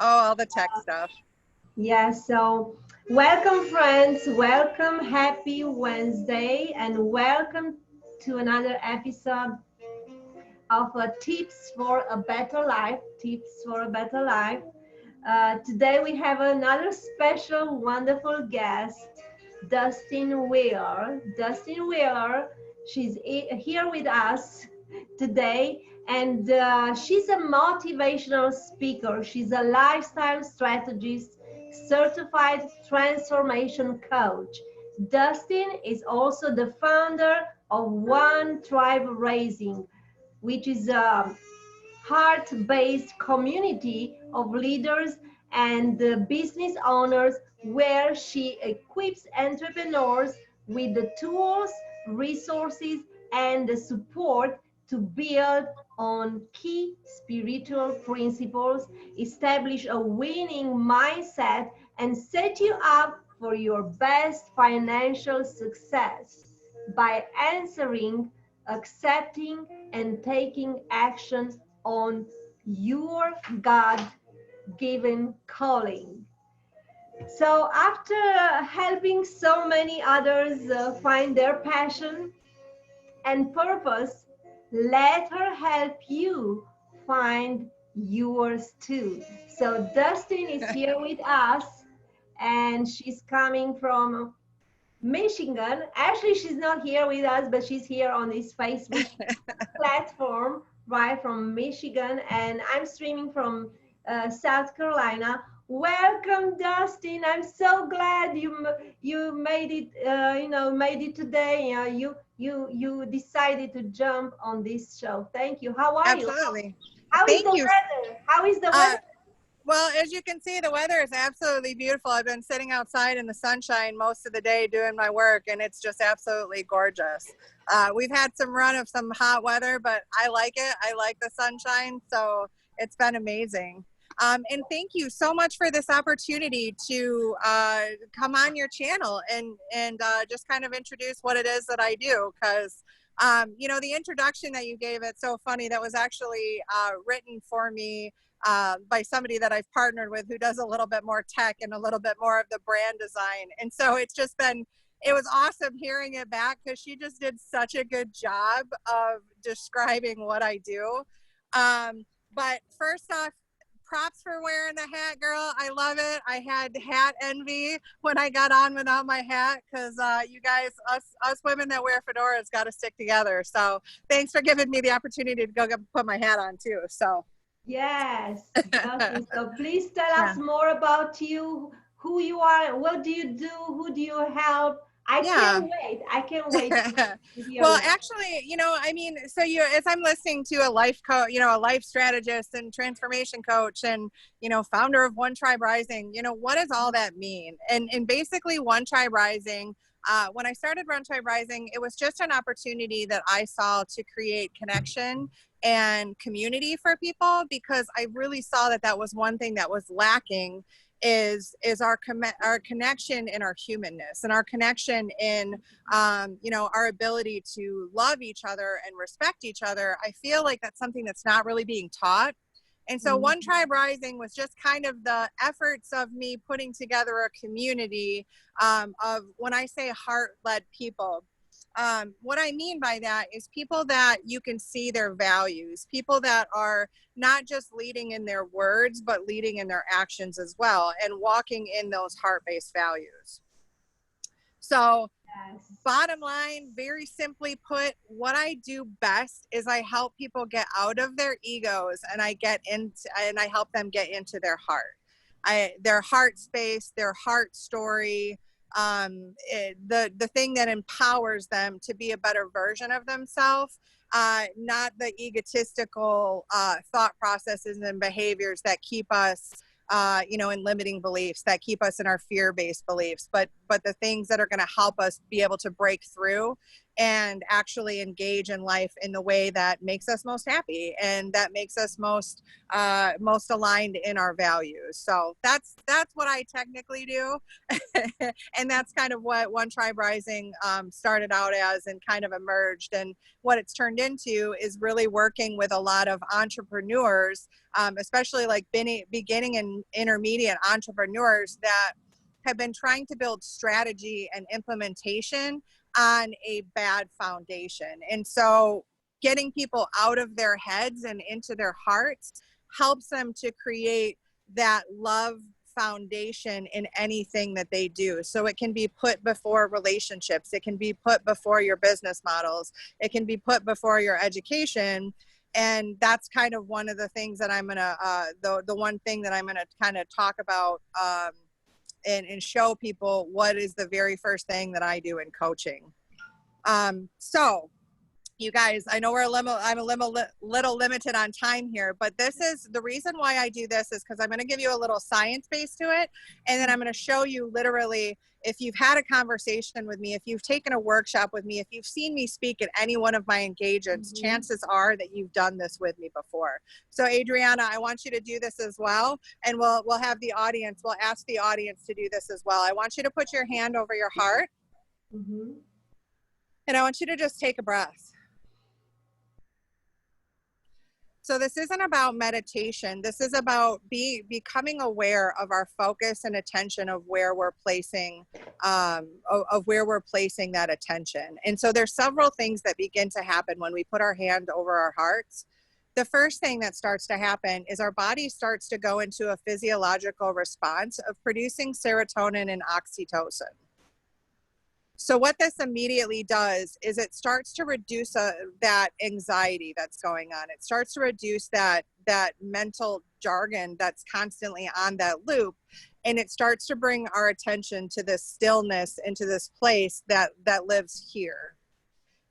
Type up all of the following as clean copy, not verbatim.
all the tech stuff. Yeah, so welcome, friends. Welcome. Happy Wednesday, and welcome to another episode of Tips for a Better Life. Tips for a Better Life. Today we have another special, wonderful guest, Dustin Wheeler. Dustin Wheeler, she's here with us today, and she's a motivational speaker. She's a lifestyle strategist, certified transformation coach. Dustin is also the founder of One Tribe Raising, which is a heart-based community of leaders and business owners where she equips entrepreneurs with the tools, resources, and the support to build on key spiritual principles, establish a winning mindset, and set you up for your best financial success by answering, accepting, and taking action on your God given calling. So, after helping so many others find their passion and purpose, let her help you find yours too. So, Dustin is here with us, and she's coming from Michigan. Actually, she's not here with us, but she's here on this Facebook platform, right, from Michigan, and I'm streaming from South Carolina. Welcome, Dustin. I'm so glad you made it. Made it today. You decided to jump on this show. Thank you. How are you? Absolutely. How is Thank the you. weather? How is the weather? Well, as you can see, the weather is absolutely beautiful. I've been sitting outside in the sunshine most of the day doing my work, and it's just absolutely gorgeous. We've had some run of some hot weather, but I like it. I like the sunshine, so it's been amazing. And thank you so much for this opportunity to come on your channel and just kind of introduce what it is that I do, because the introduction that you gave, it's so funny. That was actually written for me by somebody that I've partnered with who does a little bit more tech and a little bit more of the brand design. And so it was awesome hearing it back, because she just did such a good job of describing what I do. But first off, props for wearing the hat, girl. I love it. I had hat envy when I got on without my hat, because you guys, us women that wear fedoras, got to stick together. So thanks for giving me the opportunity to go put my hat on too. So. Yes, Dustin. So please tell us more about you, who you are, what do you do, who do you help? I can't wait. I can't wait to hear Well, that. actually, so as I'm listening to a life coach, a life strategist and transformation coach and, founder of One Tribe Rising, what does all that mean? And basically One Tribe Rising, when I started One Tribe Rising, it was just an opportunity that I saw to create connection and community for people, because I really saw that was one thing that was lacking is our connection in our humanness and our connection in our ability to love each other and respect each other. I feel like that's something that's not really being taught. And so One Tribe Rising was just kind of the efforts of me putting together a community of, when I say heart-led people, what I mean by that is people that you can see their values, people that are not just leading in their words, but leading in their actions as well, and walking in those heart-based values. So bottom line, very simply put, what I do best is I help people get out of their egos, and I help them get into their heart, their heart space, their heart story, the thing that empowers them to be a better version of themselves, not the egotistical thought processes and behaviors that keep us in limiting beliefs, that keep us in our fear-based beliefs, but the things that are going to help us be able to break through and actually engage in life in the way that makes us most happy and that makes us most aligned in our values. So that's what I technically do. And that's kind of what One Tribe Rising started out as and kind of emerged. And what it's turned into is really working with a lot of entrepreneurs, especially like beginning and intermediate entrepreneurs that have been trying to build strategy and implementation on a bad foundation. And so getting people out of their heads and into their hearts helps them to create that love foundation in anything that they do. So it can be put before relationships, it can be put before your business models, it can be put before your education. And that's kind of one of the things that I'm gonna the one thing that I'm gonna kind of talk about and show people what is the very first thing that I do in coaching. So you guys, I know I'm a little limited on time here, but this is the reason why I do this is because I'm going to give you a little science base to it. And then I'm going to show you literally, if you've had a conversation with me, if you've taken a workshop with me, if you've seen me speak at any one of my engagements, chances are that you've done this with me before. So Adriana, I want you to do this as well. And we'll have the audience, we'll ask the audience to do this as well. I want you to put your hand over your heart. And I want you to just take a breath. So this isn't about meditation. This is about becoming aware of our focus and attention of where we're placing, that attention. And so there's several things that begin to happen when we put our hand over our hearts. The first thing that starts to happen is our body starts to go into a physiological response of producing serotonin and oxytocin. So what this immediately does is it starts to reduce that anxiety that's going on. It starts to reduce that mental jargon that's constantly on that loop. And it starts to bring our attention to this stillness and to this place that lives here.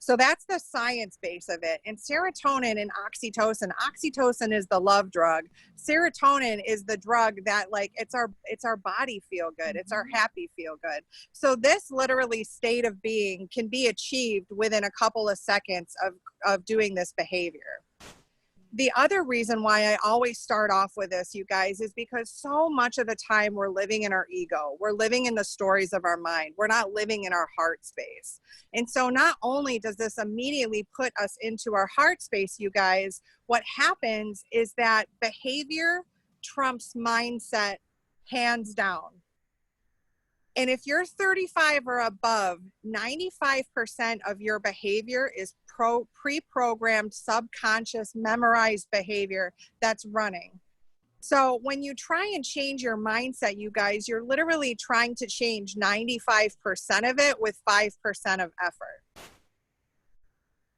So that's the science base of it. And serotonin and oxytocin is the love drug. Serotonin is the drug that, like, it's our body feel good. It's our happy feel good. So this literally state of being can be achieved within a couple of seconds of doing this behavior. The other reason why I always start off with this, you guys, is because so much of the time we're living in our ego. We're living in the stories of our mind. We're not living in our heart space. And so not only does this immediately put us into our heart space, you guys, what happens is that behavior trumps mindset hands down. And if you're 35 or above, 95% of your behavior is pre-programmed, subconscious, memorized behavior that's running. So when you try and change your mindset, you guys, you're literally trying to change 95% of it with 5% of effort.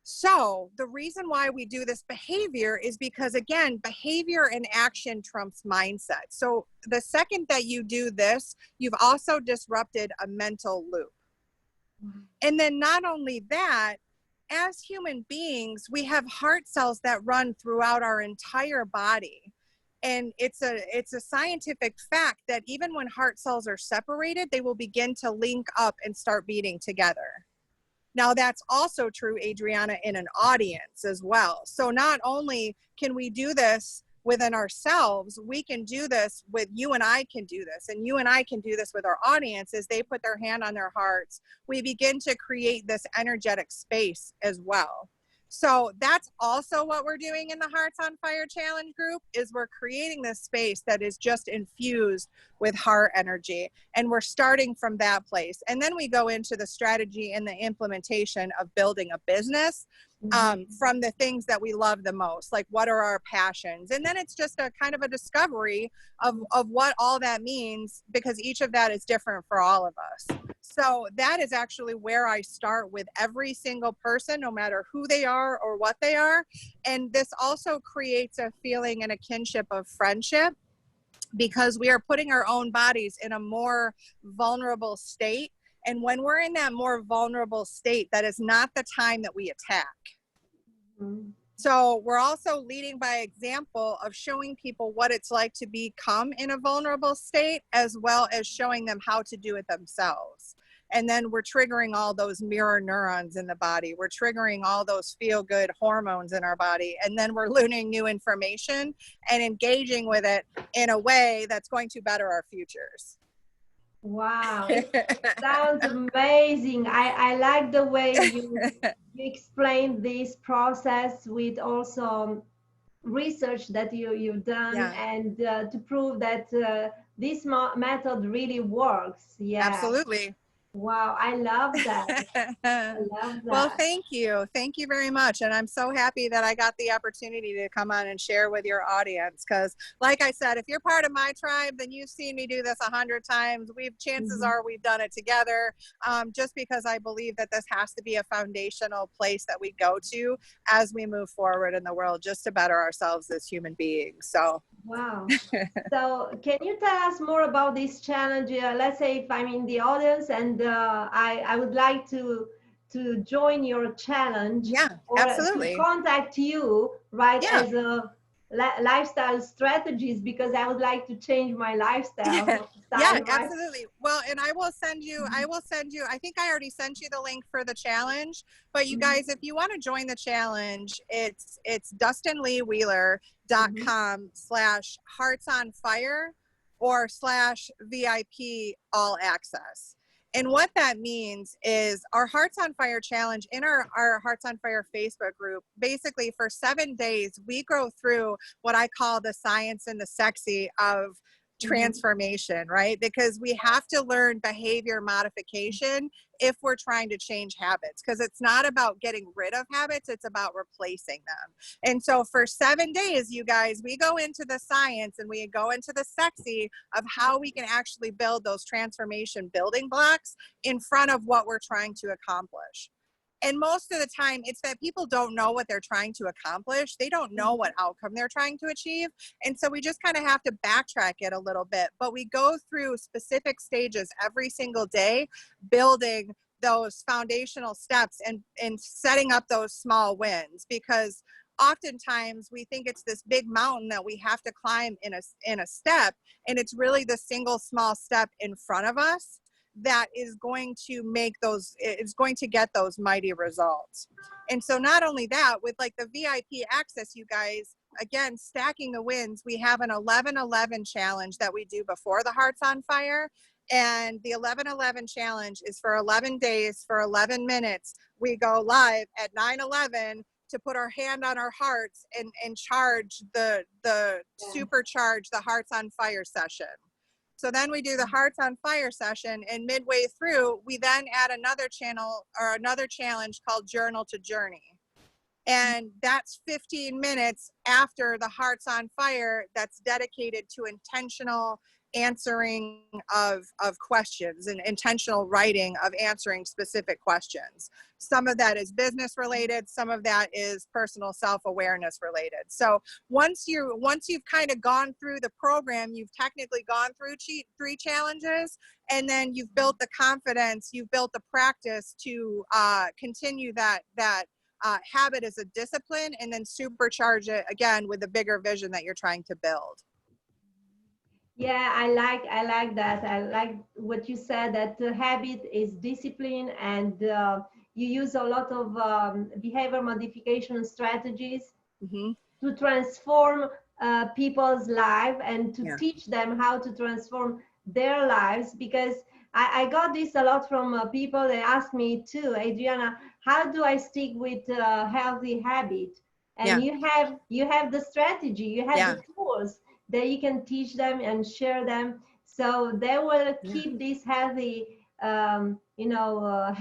So the reason why we do this behavior is because, again, behavior and action trumps mindset. So the second that you do this, you've also disrupted a mental loop. And then not only that, as human beings, we have heart cells that run throughout our entire body. And it's a scientific fact that even when heart cells are separated, they will begin to link up and start beating together. Now, that's also true, Adriana, in an audience as well. So not only can we do this within ourselves, we can do this with you, and I can do this, and you and I can do this with our audience. As they put their hand on their hearts, we begin to create this energetic space as well. So that's also what we're doing in the Hearts on Fire Challenge group, is we're creating this space that is just infused with heart energy. And we're starting from that place. And then we go into the strategy and the implementation of building a business from the things that we love the most, like what are our passions? And then it's just a kind of a discovery of what all that means, because each of that is different for all of us. So that is actually where I start with every single person, no matter who they are or what they are. And this also creates a feeling and a kinship of friendship, because we are putting our own bodies in a more vulnerable state. And when we're in that more vulnerable state, that is not the time that we attack. So we're also leading by example of showing people what it's like to become in a vulnerable state, as well as showing them how to do it themselves. And then we're triggering all those mirror neurons in the body. We're triggering all those feel-good hormones in our body. And then we're learning new information and engaging with it in a way that's going to better our futures. Wow, it sounds amazing. I like the way you explained this process with also research that you've done, Yeah, and to prove that this method really works. Yeah. absolutely. Wow, I love that. I love Well, that. thank you. Thank you very much. And I'm so happy that I got the opportunity to come on and share with your audience. Because like I said, if you're part of my tribe, then you've seen me do this 100 times. Chances are we've done it together, just because I believe that this has to be a foundational place that we go to as we move forward in the world, just to better ourselves as human beings. So Wow. So can you tell us more about this challenge? Let's say if I'm in the audience and I would like to join your challenge, yeah, or to absolutely. contact you, right, Yeah. as a lifestyle strategist, because I would like to change my lifestyle Yeah, yeah, style, right? absolutely. Well, and I think I already sent you the link for the challenge, but you Mhm, guys, if you want to join the challenge, it's mhm. dustinleewheeler.com/hearts on fire or /VIP all access. And what that means is our Hearts on Fire challenge in our Hearts on Fire Facebook group, basically for 7 days, we go through what I call the science and the sexy of transformation, right? Because we have to learn behavior modification if we're trying to change habits, because it's not about getting rid of habits, it's about replacing them. And so for 7 days, you guys, we go into the science and we go into the sexy of how we can actually build those transformation building blocks in front of what we're trying to accomplish. And most of the time, it's that people don't know what they're trying to accomplish. They don't know what outcome they're trying to achieve. And so we just kind of have to backtrack it a little bit. But we go through specific stages every single day, building those foundational steps and setting up those small wins, because oftentimes we think it's this big mountain that we have to climb in a step, and it's really the single small step in front of us that is going to get those mighty results. And so not only that, with like the VIP access, you guys, again, stacking the wins, we have an 11-11 challenge that we do before the Hearts on Fire. And the 11-11 challenge is for 11 days, for 11 minutes. We go live at 9/11 to put our hand on our hearts and charge the supercharge the Hearts on Fire session. So then we do the Hearts on Fire session, and midway through, we then add another challenge called Journal to Journey. And that's 15 minutes after the Hearts on Fire that's dedicated to intentional answering of questions and intentional writing of answering specific questions. Some of that is business related, some of that is personal self-awareness related. So once you've kind of gone through the program, you've technically gone through 3 challenges, and then you've built the confidence, you've built the practice to continue that habit as a discipline, and then supercharge it again with the bigger vision that you're trying to build. Yeah, I like that. I like what you said, that habit is discipline, and you use a lot of behavior modification strategies Mm-hmm. to transform people's life and to Yeah. teach them how to transform their lives. Because I got this a lot from people. They ask me too, Adriana, how do I stick with healthy habit? And Yeah. you have the strategy, you have Yeah. the tools that you can teach them and share them, so they will Yeah. keep these healthy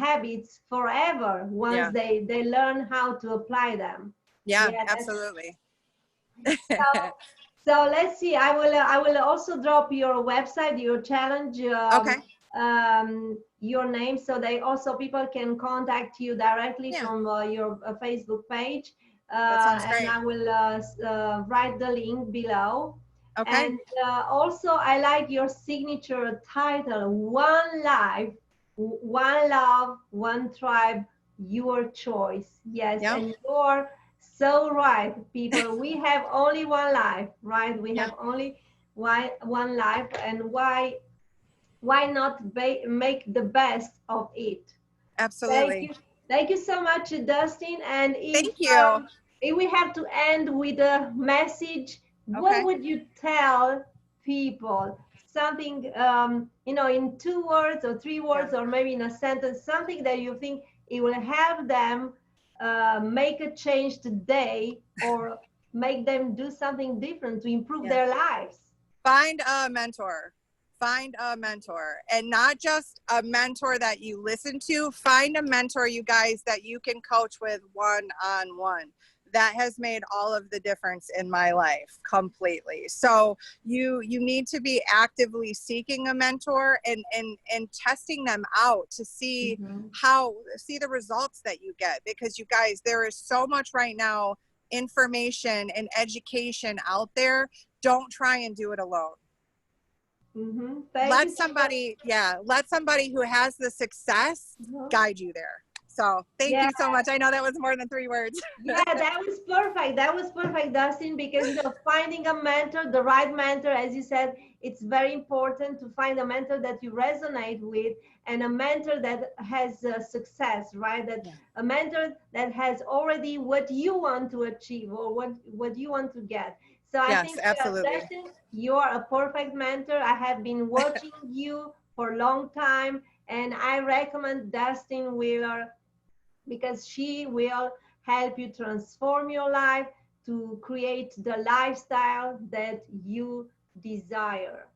habits forever once Yeah. they learn how to apply them. Yeah. Yeah, that's Absolutely. so let's see. I will also drop your website, your challenge, Okay. your name, so they also people can contact you directly Yeah. from your Facebook page. That sounds And great. I will write the link below. Okay. And also, I like your signature title: One Life, One Love, One Tribe, Your Choice. Yes, Yeah. and you're so right, people. We have only one life, right? We Yeah. have only one life. And why why not make the best of it? Thank Absolutely. you. Thank you so much, Dustin. And Thank you. if we have to end with a message, what Okay. would you tell people? Something, in 2 words or 3 words, Yeah. or maybe in a sentence, something that you think it will help them make a change today, or make them do something different to improve Yeah. their lives. Find a mentor. Find a mentor, and not just a mentor that you listen to. Find a mentor, you guys, that you can coach with one on one. That has made all of the difference in my life completely. So you need to be actively seeking a mentor and testing them out to see Mhm. see the results that you get, because you guys, there is so much right now information and education out there. Don't try and do it alone. Thank you Let so much. somebody, yeah, let somebody who has the success Uh-huh. guide you there. So thank Yeah. you so much. I know that was more than 3 words. Yeah, that was perfect. That was perfect, Dustin, because finding a mentor, the right mentor, as you said, it's very important to find a mentor that you resonate with, and a mentor that has success, right? That Yeah. a mentor that has already what you want to achieve, or what you want to get. So I Yes, think, absolutely. Dustin, you are a perfect mentor. I have been watching you for a long time, and I recommend Dustin Wheeler because she will help you transform your life to create the lifestyle that you desire.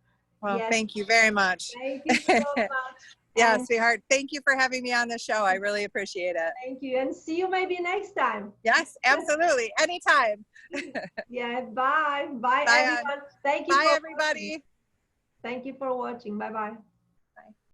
Well, Yes, thank you very much. thank you so much. Yeah, And sweetheart. Thank you for having me on the show. I really appreciate it. thank you. And see you maybe next time. Yes, absolutely. Anytime. Yeah, bye. Bye, Bye, on. everyone. Thank you Bye, for watching. everybody. Thank you for watching. Bye bye.